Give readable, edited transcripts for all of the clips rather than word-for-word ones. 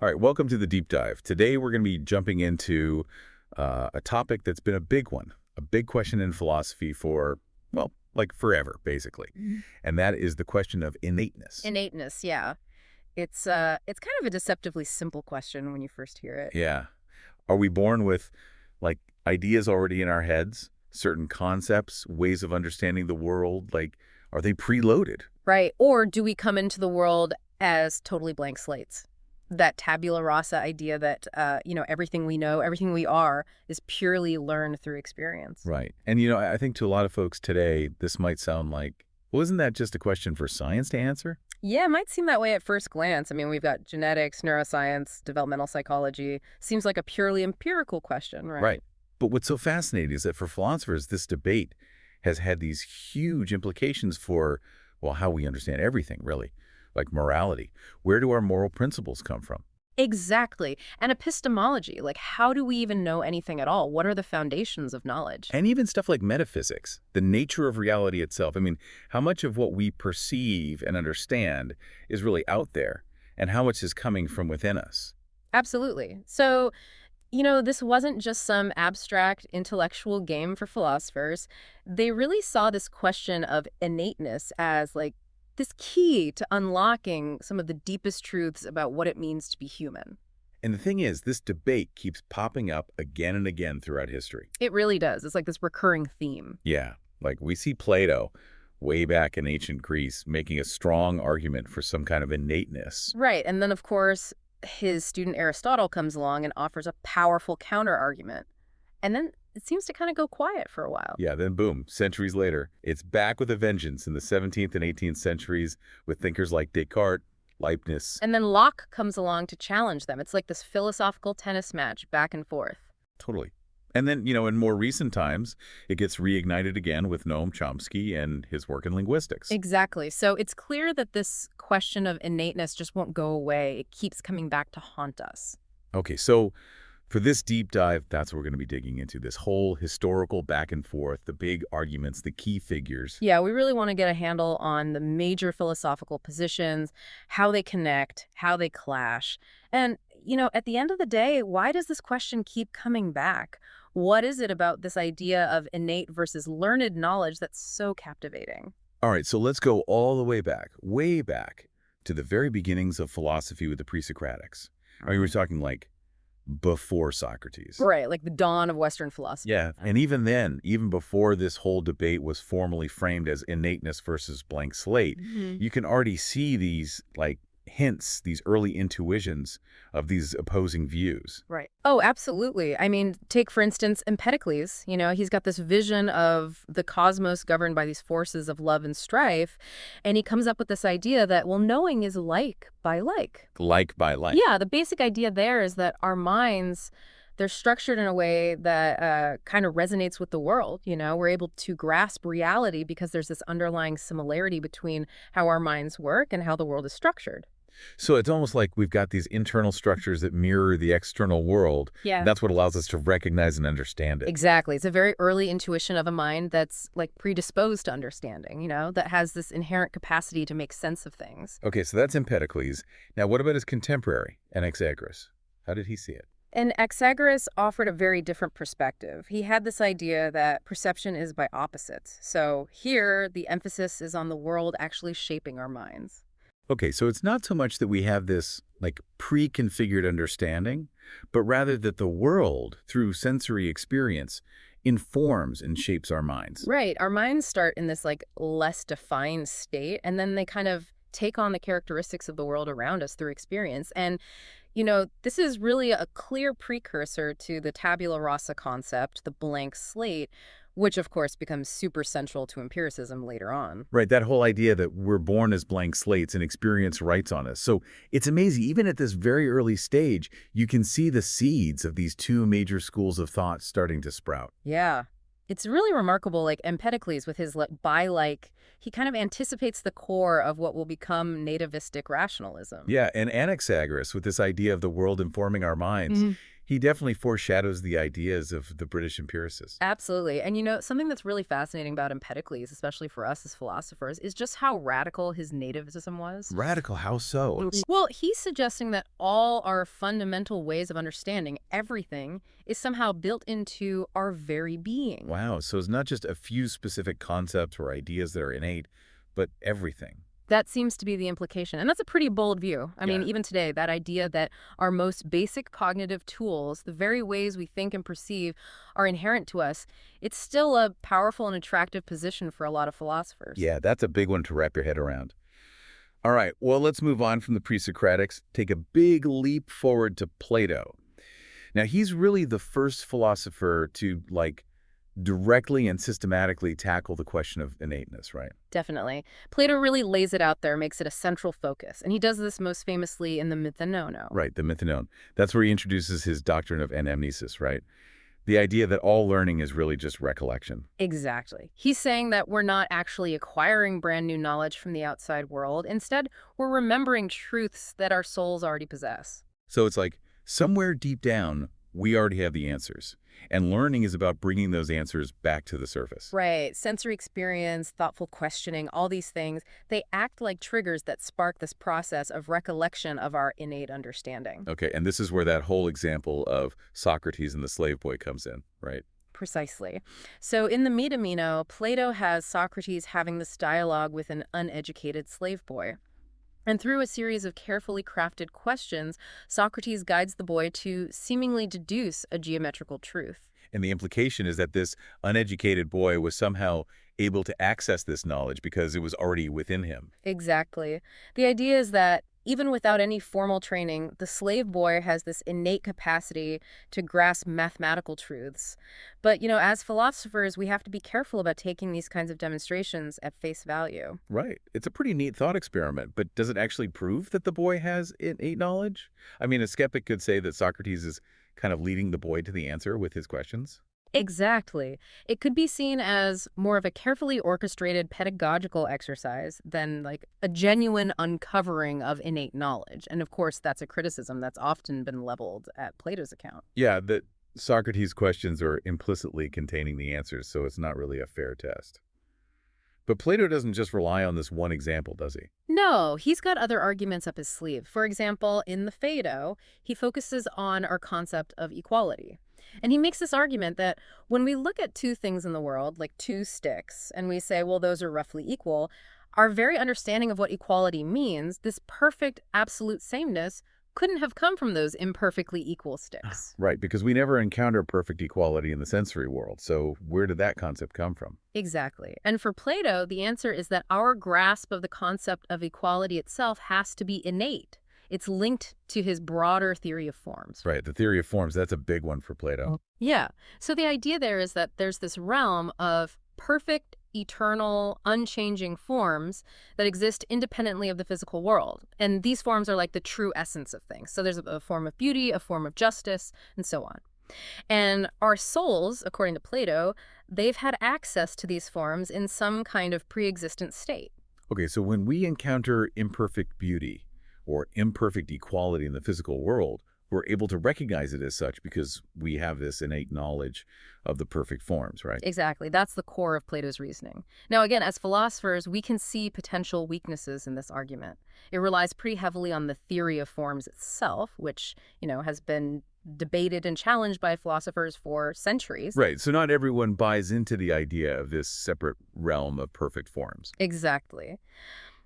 All right, welcome to the deep dive. Today we're going to be jumping into a topic that's been a big one, a big question in philosophy for, well, like forever, basically. And that is the question of innateness. Innateness, yeah. It's kind of a deceptively simple question when you first hear it. Yeah. Are we born with, like, ideas already in our heads, certain concepts, ways of understanding the world? Like, are they preloaded? Right. Or do we come into the world as totally blank slates? That tabula rasa idea that, everything we know, everything we are, is purely learned through experience. Right. And, I think to a lot of folks today, this might sound like, well, isn't that just a question for science to answer? Yeah, it might seem that way at first glance. I mean, we've got genetics, neuroscience, developmental psychology. Seems like a purely empirical question, right? Right. But what's so fascinating is that for philosophers, this debate has had these huge implications for, well, how we understand everything, really, like morality. Where do our moral principles come from? Exactly. And epistemology, like how do we even know anything at all? What are the foundations of knowledge? And even stuff like metaphysics, the nature of reality itself. I mean, how much of what we perceive and understand is really out there, and how much is coming from within us? Absolutely. So, this wasn't just some abstract intellectual game for philosophers. They really saw this question of innateness as like this key to unlocking some of the deepest truths about what it means to be human. And the thing is, this debate keeps popping up again and again throughout history. It really does. It's like this recurring theme. Yeah, like we see Plato way back in ancient Greece making a strong argument for some kind of innateness. Right. And then, of course, his student Aristotle comes along and offers a powerful counter argument. And then it seems to kind of go quiet for a while. Yeah, then boom, centuries later, it's back with a vengeance in the 17th and 18th centuries with thinkers like Descartes, Leibniz. And then Locke comes along to challenge them. It's like this philosophical tennis match back and forth. Totally. And then, in more recent times, it gets reignited again with Noam Chomsky and his work in linguistics. Exactly. So it's clear that this question of innateness just won't go away. It keeps coming back to haunt us. Okay, so for this deep dive, that's what we're going to be digging into, this whole historical back and forth, the big arguments, the key figures. Yeah, we really want to get a handle on the major philosophical positions, how they connect, how they clash. And, at the end of the day, why does this question keep coming back? What is it about this idea of innate versus learned knowledge that's so captivating? All right, so let's go all the way back, to the very beginnings of philosophy with the pre-Socratics. I mean, we're talking like before Socrates. Right, like the dawn of Western philosophy. Yeah, and even then, even before this whole debate was formally framed as innateness versus blank slate, you can already see these, like, hints, these early intuitions of these opposing views. Right. Oh, absolutely. I mean, take, for instance, Empedocles. He's got this vision of the cosmos governed by these forces of love and strife. And he comes up with this idea that, well, knowing is like by like. Like by like. Yeah, the basic idea there is that our minds, they're structured in a way that kind of resonates with the world. We're able to grasp reality because there's this underlying similarity between how our minds work and how the world is structured. So it's almost like we've got these internal structures that mirror the external world. Yeah. That's what allows us to recognize and understand it. Exactly. It's a very early intuition of a mind that's like predisposed to understanding, that has this inherent capacity to make sense of things. Okay, so that's Empedocles. Now, what about his contemporary, Anaxagoras? How did he see it? And Anaxagoras offered a very different perspective. He had this idea that perception is by opposites. So here, the emphasis is on the world actually shaping our minds. Okay, so it's not so much that we have this, like, pre-configured understanding, but rather that the world, through sensory experience, informs and shapes our minds. Right. Our minds start in this, like, less defined state, and then they kind of take on the characteristics of the world around us through experience. And, this is really a clear precursor to the tabula rasa concept, the blank slate, which, of course, becomes super central to empiricism later on. Right, that whole idea that we're born as blank slates and experience writes on us. So it's amazing, even at this very early stage, you can see the seeds of these two major schools of thought starting to sprout. Yeah. It's really remarkable, like Empedocles with his by-like, he kind of anticipates the core of what will become nativistic rationalism. Yeah, and Anaxagoras with this idea of the world informing our minds. He definitely foreshadows the ideas of the British empiricists. Absolutely. And something that's really fascinating about Empedocles, especially for us as philosophers, is just how radical his nativism was. Radical, how so? Well, he's suggesting that all our fundamental ways of understanding everything is somehow built into our very being. Wow, so it's not just a few specific concepts or ideas that are innate, but everything. That seems to be the implication. And that's a pretty bold view. I mean, Yeah. even today, that idea that our most basic cognitive tools, the very ways we think and perceive, are inherent to us, it's still a powerful and attractive position for a lot of philosophers. Yeah, that's a big one to wrap your head around. All right, well, let's move on from the pre-Socratics, take a big leap forward to Plato. Now, he's really the first philosopher to, directly and systematically tackle the question of innateness, right? Definitely. Plato really lays it out there, makes it a central focus. And he does this most famously in the Mythanono. Right, the Mythonon. That's where he introduces his doctrine of anamnesis, right? The idea that all learning is really just recollection. Exactly. He's saying that we're not actually acquiring brand new knowledge from the outside world. Instead, we're remembering truths that our souls already possess. So it's like, somewhere deep down, we already have the answers. And learning is about bringing those answers back to the surface. Right. Sensory experience, thoughtful questioning, all these things, they act like triggers that spark this process of recollection of our innate understanding. Okay, and this is where that whole example of Socrates and the slave boy comes in, right? Precisely. So in the Metamino, Plato has Socrates having this dialogue with an uneducated slave boy. And through a series of carefully crafted questions, Socrates guides the boy to seemingly deduce a geometrical truth. And the implication is that this uneducated boy was somehow able to access this knowledge because it was already within him. Exactly. The idea is that even without any formal training, the slave boy has this innate capacity to grasp mathematical truths. But, as philosophers, we have to be careful about taking these kinds of demonstrations at face value. Right. It's a pretty neat thought experiment, but does it actually prove that the boy has innate knowledge? I mean, a skeptic could say that Socrates is kind of leading the boy to the answer with his questions. Exactly. It could be seen as more of a carefully orchestrated pedagogical exercise than like a genuine uncovering of innate knowledge. And of course, that's a criticism that's often been leveled at Plato's account. Yeah, that Socrates' questions are implicitly containing the answers, so it's not really a fair test. But Plato doesn't just rely on this one example, does he? No, he's got other arguments up his sleeve. For example, in the Phaedo, he focuses on our concept of equality. And he makes this argument that when we look at two things in the world, like two sticks, and we say, well, those are roughly equal, our very understanding of what equality means, this perfect absolute sameness, couldn't have come from those imperfectly equal sticks. Right, because we never encounter perfect equality in the sensory world, so where did that concept come from? Exactly. And for Plato, the answer is that our grasp of the concept of equality itself has to be innate. It's linked to his broader theory of forms. Right, the theory of forms, that's a big one for Plato. Yeah. So the idea there is that there's this realm of perfect, eternal, unchanging forms that exist independently of the physical world. And these forms are like the true essence of things. So there's a form of beauty, a form of justice, and so on. And our souls, according to Plato, they've had access to these forms in some kind of pre-existent state. Okay, so when we encounter imperfect beauty or imperfect equality in the physical world, we're able to recognize it as such because we have this innate knowledge of the perfect forms, right? Exactly. That's the core of Plato's reasoning. Now, again, as philosophers, we can see potential weaknesses in this argument. It relies pretty heavily on the theory of forms itself, which, has been debated and challenged by philosophers for centuries. Right, so not everyone buys into the idea of this separate realm of perfect forms. Exactly.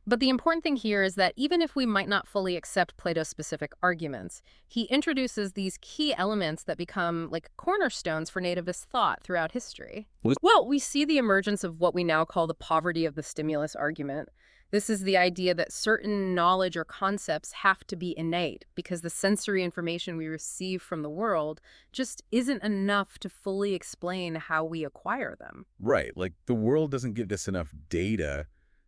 But the important thing here is that even if we might not fully accept Plato's specific arguments, he introduces these key elements that become like cornerstones for nativist thought throughout history. Well, we see the emergence of what we now call the poverty of the stimulus argument. This is the idea that certain knowledge or concepts have to be innate because the sensory information we receive from the world just isn't enough to fully explain how we acquire them. Right, like the world doesn't give us enough data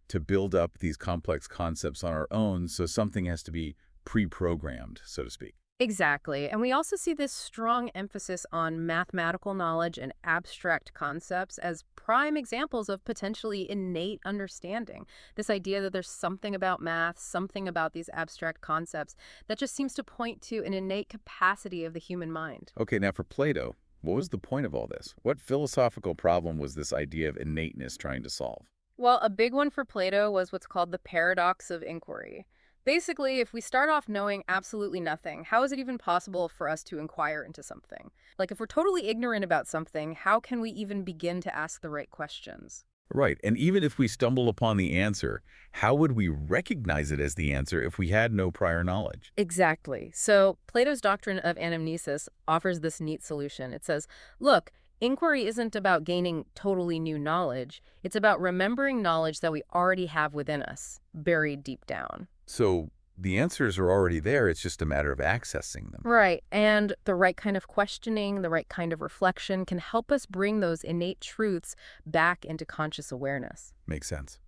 to build up these complex concepts on our own, so something has to be pre-programmed, so to speak. Exactly. And we also see this strong emphasis on mathematical knowledge and abstract concepts as prime examples of potentially innate understanding. This idea that there's something about math, something about these abstract concepts that just seems to point to an innate capacity of the human mind. Okay, now for Plato, what was the point of all this? What philosophical problem was this idea of innateness trying to solve? Well, a big one for Plato was what's called the paradox of inquiry. Basically, if we start off knowing absolutely nothing, how is it even possible for us to inquire into something? Like, if we're totally ignorant about something, how can we even begin to ask the right questions? Right, and even if we stumble upon the answer, how would we recognize it as the answer if we had no prior knowledge? Exactly. So, Plato's doctrine of anamnesis offers this neat solution. It says, look, inquiry isn't about gaining totally new knowledge, it's about remembering knowledge that we already have within us, buried deep down. So the answers are already there, it's just a matter of accessing them. Right. And the right kind of questioning, the right kind of reflection can help us bring those innate truths back into conscious awareness. Makes sense.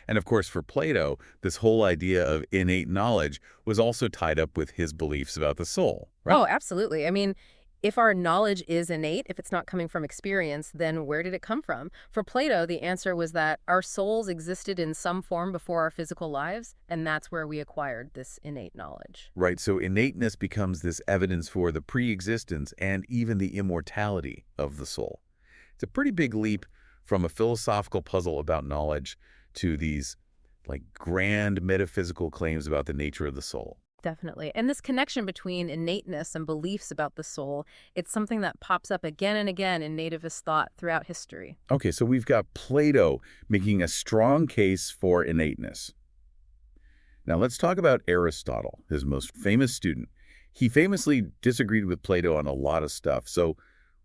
And of course, for Plato, this whole idea of innate knowledge was also tied up with his beliefs about the soul, right? Oh, absolutely. I mean, if our knowledge is innate, if it's not coming from experience, then where did it come from? For Plato, the answer was that our souls existed in some form before our physical lives, and that's where we acquired this innate knowledge. Right, so innateness becomes this evidence for the pre-existence and even the immortality of the soul. It's a pretty big leap from a philosophical puzzle about knowledge to these like grand metaphysical claims about the nature of the soul. Definitely. And this connection between innateness and beliefs about the soul, it's something that pops up again and again in nativist thought throughout history. Okay, so we've got Plato making a strong case for innateness. Now let's talk about Aristotle, his most famous student. He famously disagreed with Plato on a lot of stuff. So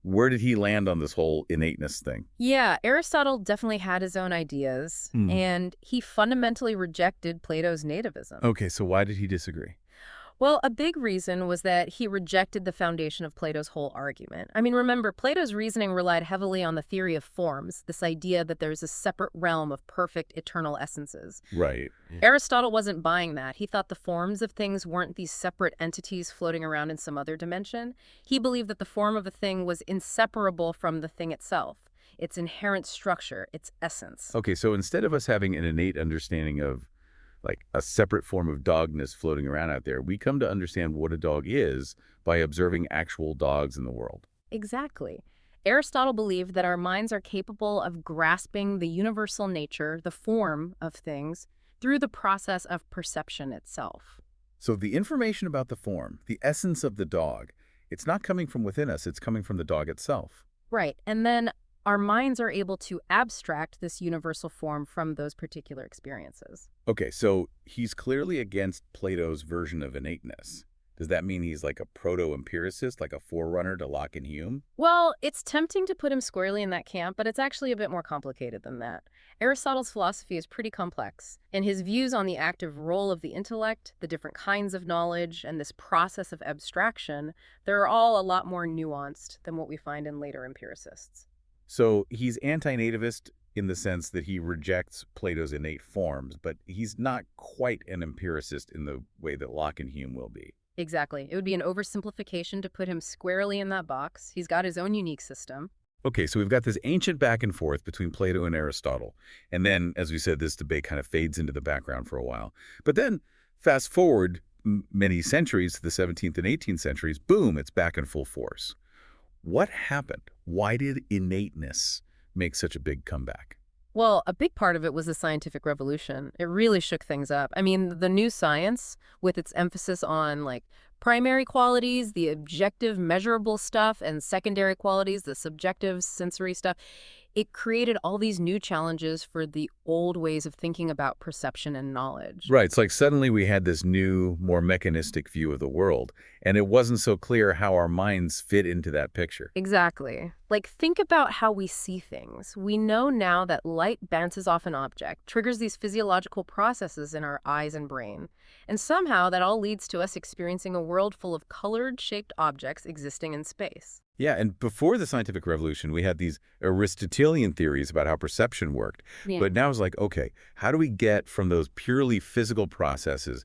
where did he land on this whole innateness thing? Yeah, Aristotle definitely had his own ideas, and he fundamentally rejected Plato's nativism. Okay, so why did he disagree? Well, a big reason was that he rejected the foundation of Plato's whole argument. I mean, remember, Plato's reasoning relied heavily on the theory of forms, this idea that there's a separate realm of perfect eternal essences. Right. Aristotle wasn't buying that. He thought the forms of things weren't these separate entities floating around in some other dimension. He believed that the form of a thing was inseparable from the thing itself, its inherent structure, its essence. Okay, so instead of us having an innate understanding of like a separate form of dogness floating around out there, we come to understand what a dog is by observing actual dogs in the world. Exactly. Aristotle believed that our minds are capable of grasping the universal nature, the form of things, through the process of perception itself. So the information about the form, the essence of the dog, it's not coming from within us, it's coming from the dog itself. Right. And then our minds are able to abstract this universal form from those particular experiences. Okay, so he's clearly against Plato's version of innateness. Does that mean he's like a proto-empiricist, like a forerunner to Locke and Hume? Well, it's tempting to put him squarely in that camp, but it's actually a bit more complicated than that. Aristotle's philosophy is pretty complex, and his views on the active role of the intellect, the different kinds of knowledge, and this process of abstraction, they're all a lot more nuanced than what we find in later empiricists. So he's anti-nativist in the sense that he rejects Plato's innate forms, but he's not quite an empiricist in the way that Locke and Hume will be. Exactly. It would be an oversimplification to put him squarely in that box. He's got his own unique system. Okay, so we've got this ancient back and forth between Plato and Aristotle. And then, as we said, this debate kind of fades into the background for a while. But then, fast forward many centuries to the 17th and 18th centuries, boom, it's back in full force. What happened? Why did innateness make such a big comeback? Well, a big part of it was the scientific revolution. It really shook things up. I mean, the new science, with its emphasis on like primary qualities, the objective measurable stuff, and secondary qualities, the subjective sensory stuff, it created all these new challenges for the old ways of thinking about perception and knowledge. Right, it's like suddenly we had this new, more mechanistic view of the world, and it wasn't so clear how our minds fit into that picture. Exactly. Like, think about how we see things. We know now that light bounces off an object, triggers these physiological processes in our eyes and brain. And somehow that all leads to us experiencing a world full of colored, shaped objects existing in space. Yeah, and before the scientific revolution, we had these Aristotelian theories about how perception worked. Yeah. But now it's like, okay, how do we get from those purely physical processes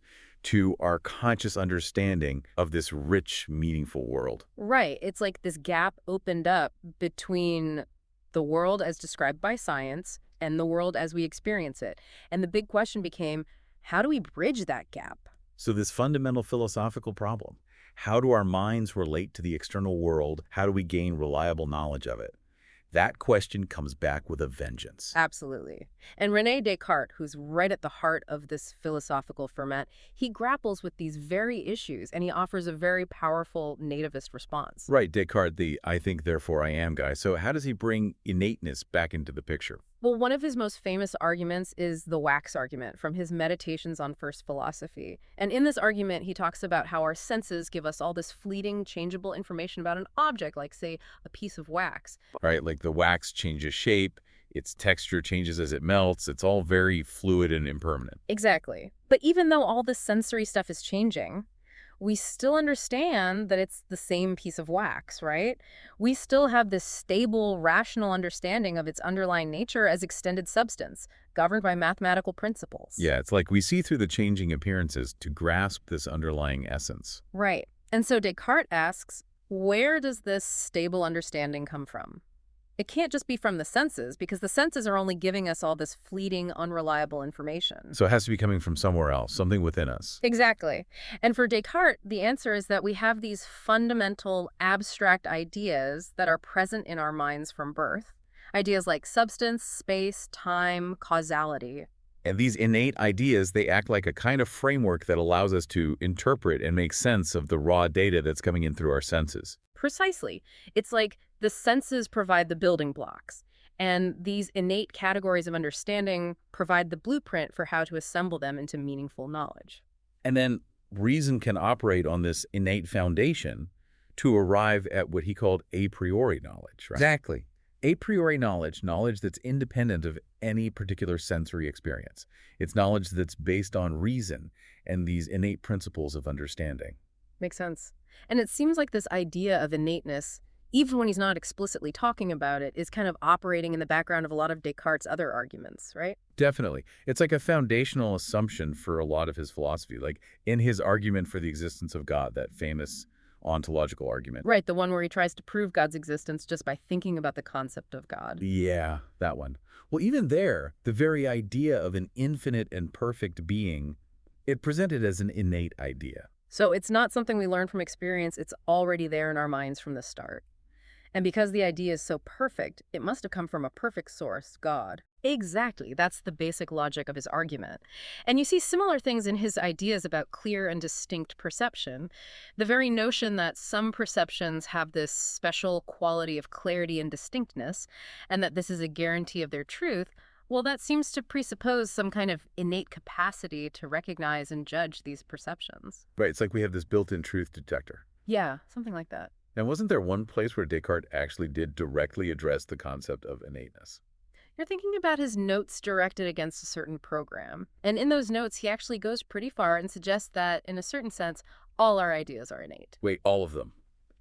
to our conscious understanding of this rich, meaningful world. Right. It's like this gap opened up between the world as described by science and the world as we experience it. And the big question became, how do we bridge that gap? So this fundamental philosophical problem, how do our minds relate to the external world? How do we gain reliable knowledge of it? That question comes back with a vengeance. Absolutely. And René Descartes, who's right at the heart of this philosophical ferment, he grapples with these very issues and he offers a very powerful nativist response. Right, Descartes, the I think, therefore I am guy. So how does he bring innateness back into the picture? Well, one of his most famous arguments is the wax argument from his Meditations on First Philosophy. And in this argument, he talks about how our senses give us all this fleeting, changeable information about an object, like, say, a piece of wax. Right, like the wax changes shape, its texture changes as it melts. It's all very fluid and impermanent. Exactly. But even though all this sensory stuff is changing, we still understand that it's the same piece of wax, right? We still have this stable, rational understanding of its underlying nature as extended substance, governed by mathematical principles. Yeah, it's like we see through the changing appearances to grasp this underlying essence. Right. And so Descartes asks, where does this stable understanding come from? It can't just be from the senses, because the senses are only giving us all this fleeting, unreliable information. So it has to be coming from somewhere else, something within us. Exactly. And for Descartes, the answer is that we have these fundamental, abstract ideas that are present in our minds from birth. Ideas like substance, space, time, causality. And these innate ideas, they act like a kind of framework that allows us to interpret and make sense of the raw data that's coming in through our senses. Precisely. It's like the senses provide the building blocks, and these innate categories of understanding provide the blueprint for how to assemble them into meaningful knowledge. And then reason can operate on this innate foundation to arrive at what he called a priori knowledge, right? Exactly. A priori knowledge, knowledge that's independent of any particular sensory experience. It's knowledge that's based on reason and these innate principles of understanding. Makes sense. And it seems like this idea of innateness, even when he's not explicitly talking about it, is kind of operating in the background of a lot of Descartes' other arguments, right? Definitely. It's like a foundational assumption for a lot of his philosophy, like in his argument for the existence of God, that famous ontological argument. Right, the one where he tries to prove God's existence just by thinking about the concept of God. Yeah, that one. Well, even there, the very idea of an infinite and perfect being, it presented as an innate idea. So it's not something we learn from experience, it's already there in our minds from the start. And because the idea is so perfect, it must have come from a perfect source, God. Exactly, that's the basic logic of his argument. And you see similar things in his ideas about clear and distinct perception. The very notion that some perceptions have this special quality of clarity and distinctness, and that this is a guarantee of their truth, well, that seems to presuppose some kind of innate capacity to recognize and judge these perceptions. Right, it's like we have this built-in truth detector. Yeah, something like that. Now, wasn't there one place where Descartes actually did directly address the concept of innateness? You're thinking about his notes directed against a certain program. And in those notes, he actually goes pretty far and suggests that, in a certain sense, all our ideas are innate. Wait, all of them?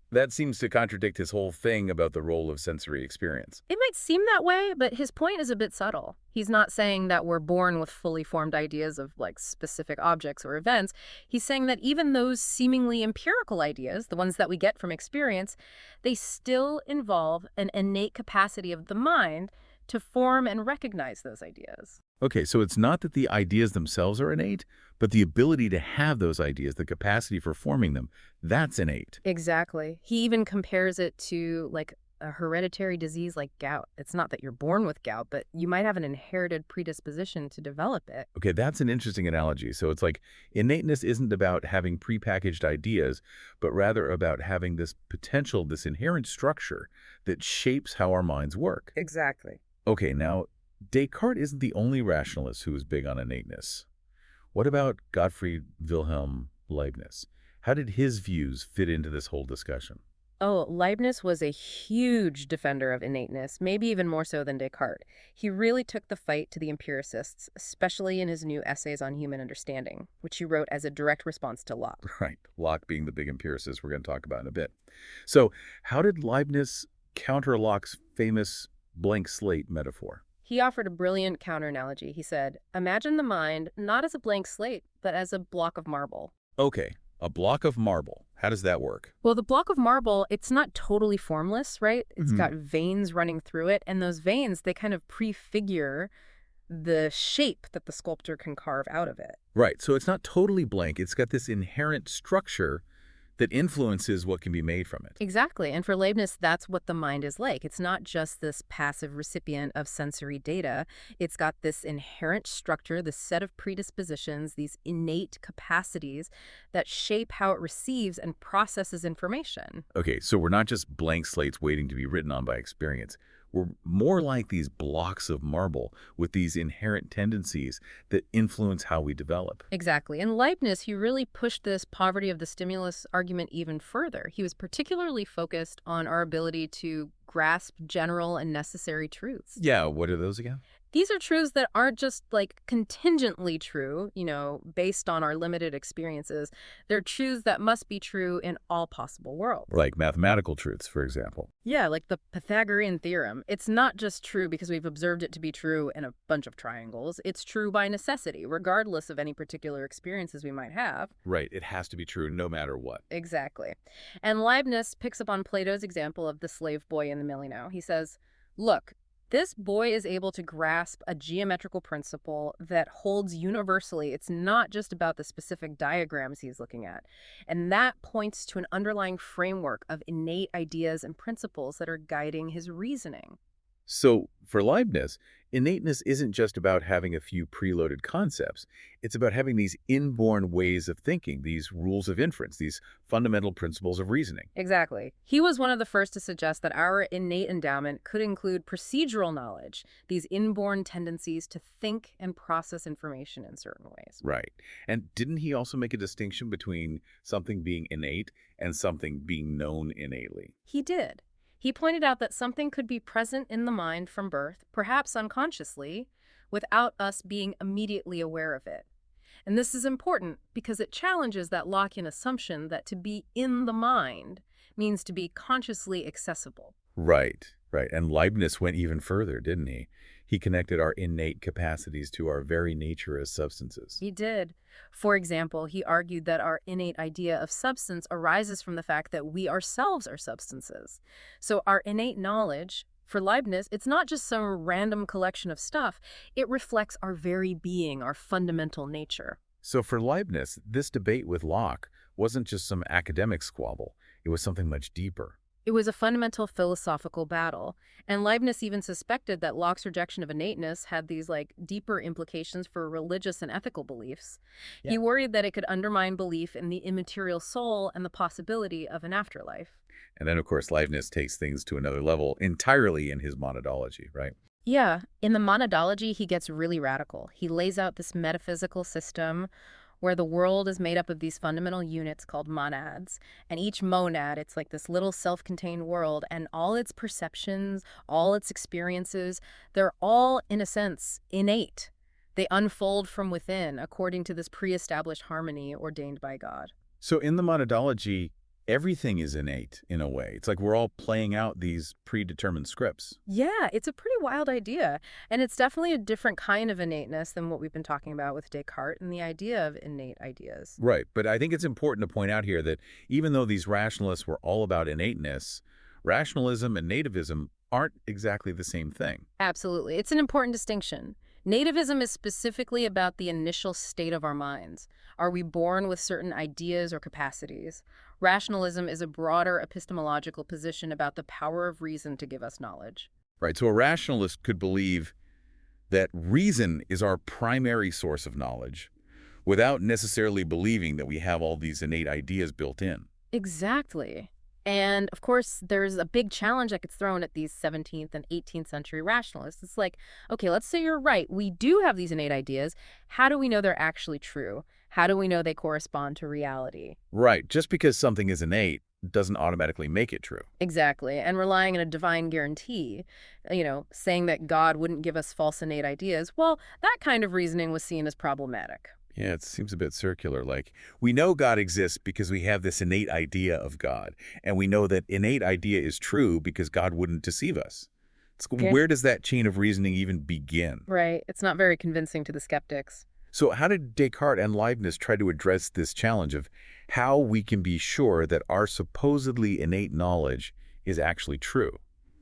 That seems to contradict his whole thing about the role of sensory experience. It might seem that way, but his point is a bit subtle. He's not saying that we're born with fully formed ideas of, like, specific objects or events. He's saying that even those seemingly empirical ideas, the ones that we get from experience, they still involve an innate capacity of the mind to form and recognize those ideas. Okay, so it's not that the ideas themselves are innate, but the ability to have those ideas, the capacity for forming them, that's innate. Exactly. He even compares it to, like, a hereditary disease like gout. It's not that you're born with gout, but you might have an inherited predisposition to develop it. Okay, that's an interesting analogy. So it's like innateness isn't about having prepackaged ideas, but rather about having this potential, this inherent structure that shapes how our minds work. Exactly. Okay, now, Descartes isn't the only rationalist who is big on innateness. What about Gottfried Wilhelm Leibniz? How did his views fit into this whole discussion? Oh, Leibniz was a huge defender of innateness, maybe even more so than Descartes. He really took the fight to the empiricists, especially in his new essays on human understanding, which he wrote as a direct response to Locke. Right, Locke being the big empiricist we're going to talk about in a bit. So how did Leibniz counter Locke's famous blank slate metaphor? He offered a brilliant counter-analogy. He said, imagine the mind not as a blank slate, but as a block of marble. Okay, a block of marble. How does that work? Well, the block of marble, it's not totally formless, right? It's Hmm. got veins running through it, and those veins, they kind of prefigure the shape that the sculptor can carve out of it. Right, so it's not totally blank. It's got this inherent structure that influences what can be made from it. Exactly. And for Leibniz, that's what the mind is like. It's not just this passive recipient of sensory data. It's got this inherent structure, this set of predispositions, these innate capacities that shape how it receives and processes information. Okay, so we're not just blank slates waiting to be written on by experience. We're more like these blocks of marble with these inherent tendencies that influence how we develop. Exactly. And Leibniz, he really pushed this poverty of the stimulus argument even further. He was particularly focused on our ability to grasp general and necessary truths. Yeah, what are those again? These are truths that aren't just like contingently true, based on our limited experiences. They're truths that must be true in all possible worlds. Like mathematical truths, for example. Yeah, like the Pythagorean theorem. It's not just true because we've observed it to be true in a bunch of triangles. It's true by necessity, regardless of any particular experiences we might have. Right, it has to be true no matter what. Exactly. And Leibniz picks up on Plato's example of the slave boy in the Meno. He says, look, this boy is able to grasp a geometrical principle that holds universally. It's not just about the specific diagrams he's looking at. And that points to an underlying framework of innate ideas and principles that are guiding his reasoning. So, for Leibniz, innateness isn't just about having a few preloaded concepts. It's about having these inborn ways of thinking, these rules of inference, these fundamental principles of reasoning. Exactly. He was one of the first to suggest that our innate endowment could include procedural knowledge, these inborn tendencies to think and process information in certain ways. Right. And didn't he also make a distinction between something being innate and something being known innately? He did. He pointed out that something could be present in the mind from birth, perhaps unconsciously, without us being immediately aware of it. And this is important because it challenges that Lockean assumption that to be in the mind means to be consciously accessible. Right, right. And Leibniz went even further, didn't he? He connected our innate capacities to our very nature as substances. He did. For example, he argued that our innate idea of substance arises from the fact that we ourselves are substances. So our innate knowledge, for Leibniz, it's not just some random collection of stuff. It reflects our very being, our fundamental nature. So for Leibniz, this debate with Locke wasn't just some academic squabble. It was something much deeper. It was a fundamental philosophical battle, and Leibniz even suspected that Locke's rejection of innateness had these deeper implications for religious and ethical beliefs. He Yeah. worried that it could undermine belief in the immaterial soul and the possibility of an afterlife. And then, of course, Leibniz takes things to another level entirely in his monadology, right? Yeah, in the monadology, he gets really radical. He lays out this metaphysical system where the world is made up of these fundamental units called monads. And each monad, it's like this little self-contained world, and all its perceptions, all its experiences, they're all, in a sense, innate. They unfold from within according to this pre-established harmony ordained by God. So in the monadology, everything is innate in a way. It's like we're all playing out these predetermined scripts. Yeah, it's a pretty wild idea. And it's definitely a different kind of innateness than what we've been talking about with Descartes and the idea of innate ideas. Right. But I think it's important to point out here that even though these rationalists were all about innateness, rationalism and nativism aren't exactly the same thing. Absolutely. It's an important distinction. Nativism is specifically about the initial state of our minds. Are we born with certain ideas or capacities? Rationalism is a broader epistemological position about the power of reason to give us knowledge. Right. So a rationalist could believe that reason is our primary source of knowledge without necessarily believing that we have all these innate ideas built in. Exactly. And of course, there's a big challenge that gets thrown at these 17th and 18th century rationalists. It's like, okay, let's say you're right. We do have these innate ideas. How do we know they're actually true? How do we know they correspond to reality? Right. Just because something is innate doesn't automatically make it true. Exactly. And relying on a divine guarantee, saying that God wouldn't give us false innate ideas, well, that kind of reasoning was seen as problematic. Yeah, it seems a bit circular. Like, we know God exists because we have this innate idea of God, and we know that innate idea is true because God wouldn't deceive us. Okay. Where does that chain of reasoning even begin? Right. It's not very convincing to the skeptics. So how did Descartes and Leibniz try to address this challenge of how we can be sure that our supposedly innate knowledge is actually true?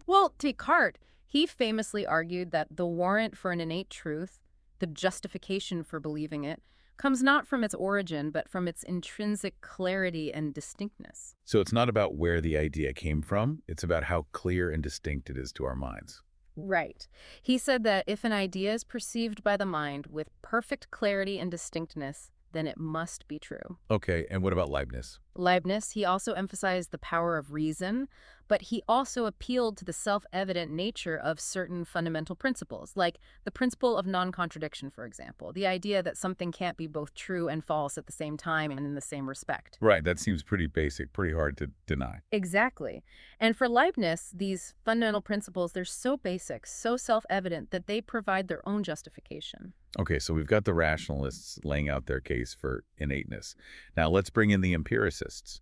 Well, Descartes, he famously argued that the warrant for an innate truth, the justification for believing it, comes not from its origin, but from its intrinsic clarity and distinctness. So it's not about where the idea came from, it's about how clear and distinct it is to our minds. Right. He said that if an idea is perceived by the mind with perfect clarity and distinctness, then it must be true. Okay, and what about Leibniz? Leibniz, he also emphasized the power of reason, but he also appealed to the self-evident nature of certain fundamental principles, like the principle of non-contradiction, for example, the idea that something can't be both true and false at the same time and in the same respect. Right, that seems pretty basic, pretty hard to deny. Exactly. And for Leibniz, these fundamental principles, they're so basic, so self-evident that they provide their own justification. Okay, so we've got the rationalists laying out their case for innateness. Now let's bring in the empiricists.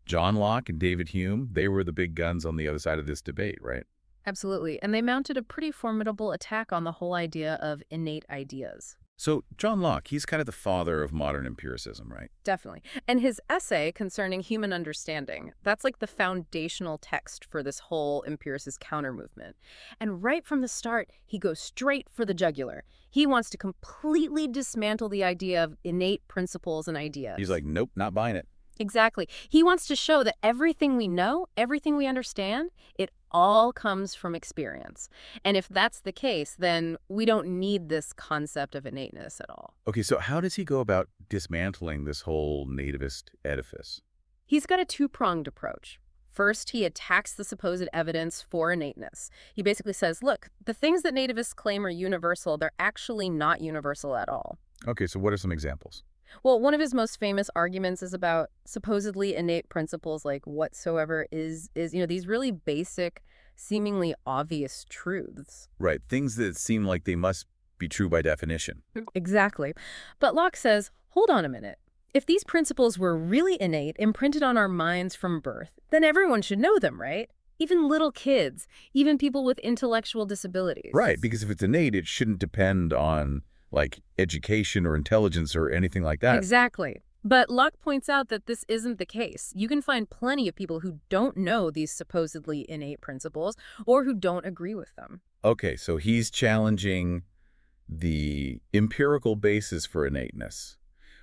John Locke and David Hume, they were the big guns on the other side of this debate, right? Absolutely. And they mounted a pretty formidable attack on the whole idea of innate ideas. So John Locke, he's kind of the father of modern empiricism, right? Definitely. And his essay concerning human understanding, that's like the foundational text for this whole empiricist counter movement. And right from the start, he goes straight for the jugular. He wants to completely dismantle the idea of innate principles and He's ideas. like, nope, not buying it. Exactly. He wants to show that everything we know, everything we understand, it all comes from experience. And if that's the case, then we don't need this concept of innateness at all. Okay, so how does he go about dismantling this whole nativist edifice? He's got a two-pronged approach. First, he attacks the supposed evidence for innateness. He basically says, look, the things that nativists claim are universal, they're actually not universal at all. Okay, so what are some examples? Well, one of his most famous arguments is about supposedly innate principles like whatsoever is these really basic, seemingly obvious truths. Right, things that seem like they must be true by definition. Exactly. But Locke says, hold on a minute. If these principles were really innate, imprinted on our minds from birth, then everyone should know them, right? Even little kids, even people with intellectual disabilities. Right, because if it's innate, it shouldn't depend on, like, education or intelligence or anything like that. Exactly. But Locke points out that this isn't the case. You can find plenty of people who don't know these supposedly innate principles or who don't agree with them. Okay, so he's challenging the empirical basis for innateness.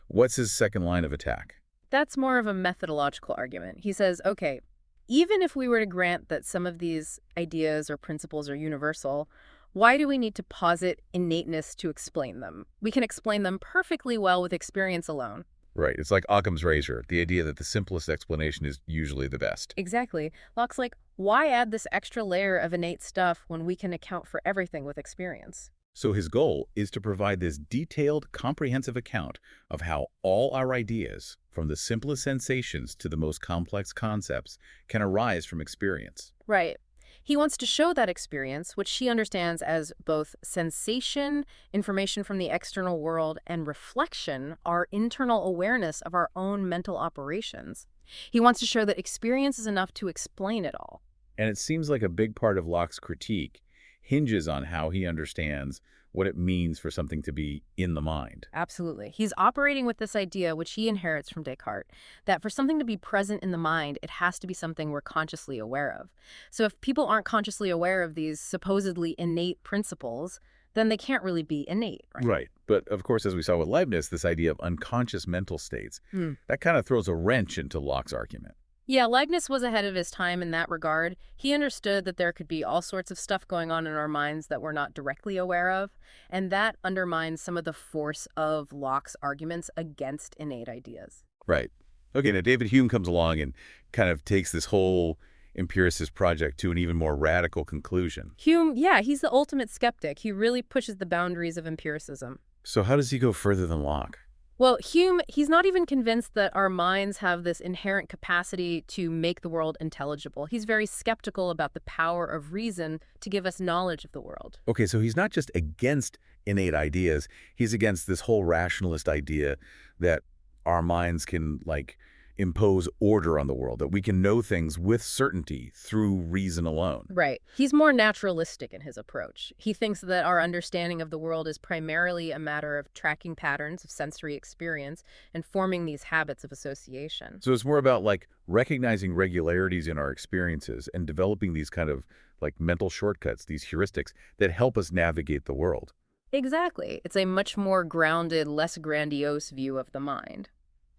What's his second line of attack? That's more of a methodological argument. He says, okay, even if we were to grant that some of these ideas or principles are universal, why do we need to posit innateness to explain them? We can explain them perfectly well with experience alone. Right, it's like Occam's razor, the idea that the simplest explanation is usually the best. Exactly. Locke's like, why add this extra layer of innate stuff when we can account for everything with experience? So his goal is to provide this detailed, comprehensive account of how all our ideas, from the simplest sensations to the most complex concepts, can arise from experience. Right. He wants to show that experience, which he understands as both sensation, information from the external world, and reflection, our internal awareness of our own mental operations. He wants to show that experience is enough to explain it all. And it seems like a big part of Locke's critique hinges on how he understands what it means for something to be in the mind. Absolutely. He's operating with this idea, which he inherits from Descartes, that for something to be present in the mind, it has to be something we're consciously aware of. So if people aren't consciously aware of these supposedly innate principles, then they can't really be innate, right? Right. But of course, as we saw with Leibniz, this idea of unconscious mental states, that kind of throws a wrench into Locke's argument. Yeah, Leibniz was ahead of his time in that regard. He understood that there could be all sorts of stuff going on in our minds that we're not directly aware of, and that undermines some of the force of Locke's arguments against innate ideas. Right. Okay, now David Hume comes along and kind of takes this whole empiricist project to an even more radical conclusion. Hume, yeah, he's the ultimate skeptic. He really pushes the boundaries of empiricism. So how does he go further than Locke? Well, Hume, he's not even convinced that our minds have this inherent capacity to make the world intelligible. He's very skeptical about the power of reason to give us knowledge of the world. Okay, so he's not just against innate ideas, he's against this whole rationalist idea that our minds can, like, impose order on the world, that we can know things with certainty through reason alone. Right. He's more naturalistic in his approach. He thinks that our understanding of the world is primarily a matter of tracking patterns of sensory experience and forming these habits of association. So it's more about like recognizing regularities in our experiences and developing these kind of like mental shortcuts, these heuristics that help us navigate the world. Exactly. It's a much more grounded, less grandiose view of the mind.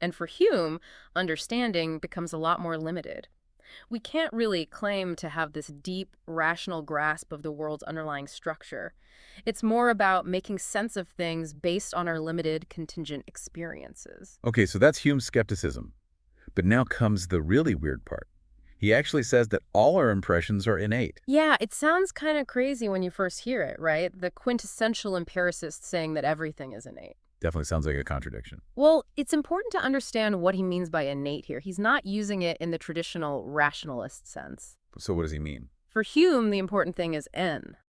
And for Hume, understanding becomes a lot more limited. We can't really claim to have this deep, rational grasp of the world's underlying structure. It's more about making sense of things based on our limited, contingent experiences. Okay, so that's Hume's skepticism. But now comes the really weird part. He actually says that all our impressions are innate. Yeah, it sounds kind of crazy when you first hear it, right? The quintessential empiricist saying that everything is innate. Definitely sounds like a contradiction. Well, it's important to understand what he means by innate here. He's not using it in the traditional rationalist sense. So what does he mean? For Hume, the important thing is N.